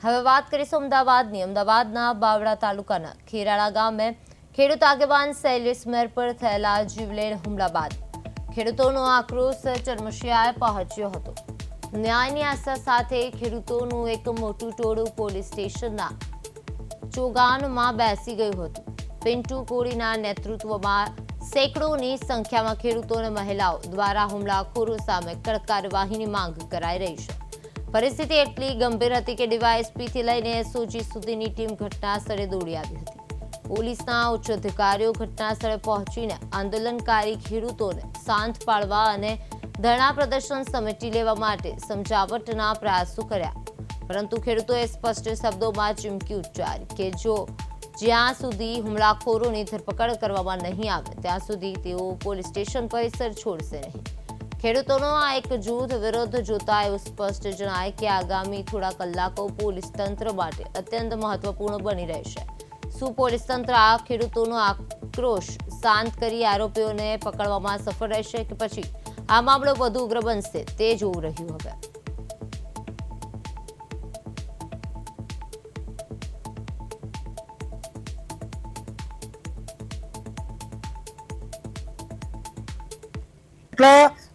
હવે વાત કરીશું અમદાવાદની। અમદાવાદના બાવળા તાલુકાના ખેરાળા ગામે ખેડૂત આગેવાન શૈલેષ મેર પર થયેલા જીવલેણ હુમલા બાદ ખેડૂતોનો આક્રોશ ચરમસીમાએ પહોંચ્યો હતો। ન્યાયની આશા સાથે ખેડૂતોનું એક મોટું ટોળું પોલીસ સ્ટેશનના ચોગાનમાં બેસી ગયું હતું। પિન્ટુ કોળીના નેતૃત્વમાં સેંકડોની સંખ્યામાં ખેડૂતો અને મહિલાઓ દ્વારા હુમલાખોરો સામે કડક કાર્યવાહીની માંગ કરાઈ રહી છે। પરિસ્થિતિ એટલી ગંભીર હતી કે ડીવાયએસપીથી લઈને એસઓજી સુધીની ટીમ ઘટના સ્થળે દોડી આવી હતી। પોલીસના ઉચ્ચ અધિકારીઓ ઘટના સ્થળે પહોંચીને આંદોલનકારી ખેડૂતોને શાંત પાડવા અને ધરણા પ્રદર્શન સમેટી લેવા માટે સમજાવટના પ્રયાસો કર્યા, પરંતુ ખેડૂતોએ સ્પષ્ટ શબ્દોમાં ચીમકી ઉચ્ચારી કે જો જ્યાં સુધી હુમલાખોરોની ધરપકડ કરવામાં નહીં આવે ત્યાં સુધી તેઓ પોલીસ સ્ટેશન પરિસર છોડશે નહીં। ખેડૂતોનો આ એક જૂથ વિરોધ જોતા એવું સ્પષ્ટ જણાય કે આગામી થોડા કલાકો પોલીસ તંત્ર માટે અત્યંત મહત્વપૂર્ણ બની રહેશે। શું પોલીસ તંત્ર આ ખેડૂતોનો આક્રોશ શાંત કરી આરોપીઓને પકડવામાં સફળ રહેશે કે પછી આ મામલો વધુ ઉગ્ર બનશે તે જોવું રહ્યું। હવે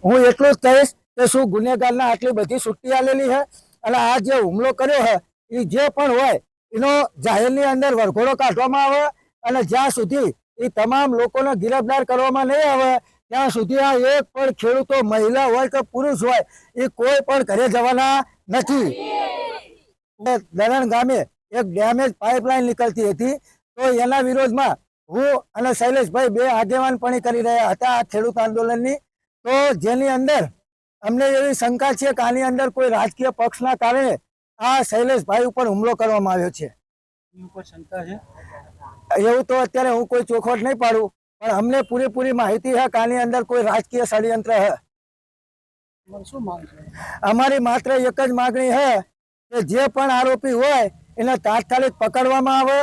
હું એટલું જ કહીશ કે શું ગુનેગારના આટલી બધી છુટ્ટી આલેલી છે અને આ જે હુમલો કર્યો છે એ જે પણ હોય એનો જાહેરની અંદર વરઘોડો કાઢવામાં આવે અને જ્યાં સુધી એ તમામ લોકોને ગિરફ્તાર કરવામાં નહીં આવે ત્યાં સુધી આ એક પણ ખેડૂતો મહિલા હોય કે પુરુષ હોય એ કોઈ પણ ઘરે જવાના નથી। દરણ ગામે એક ડેમેજ પાઇપલાઇન નીકળતી હતી તો એના વિરોધમાં હું અને શૈલેષભાઈ બે આગેવાનપણી કરી રહ્યા હતા આ ખેડૂત આંદોલનની। તો જેની અંદર અમને એવી શંકા છે કે આની અંદર કોઈ રાજકીય પક્ષના કારણે આ શૈલેષભાઈ ઉપર હુમલો કરવામાં આવ્યો છે। એવું તો અત્યારે હું કોઈ ચોખવટ નહીં પાડું, પણ અમને પૂરેપૂરી માહિતી છે કે આની અંદર કોઈ રાજકીય ષડયંત્ર છે। અમારી માત્ર એક જ માગણી છે કે જે પણ આરોપી હોય એને તાત્કાલિક પકડવામાં આવે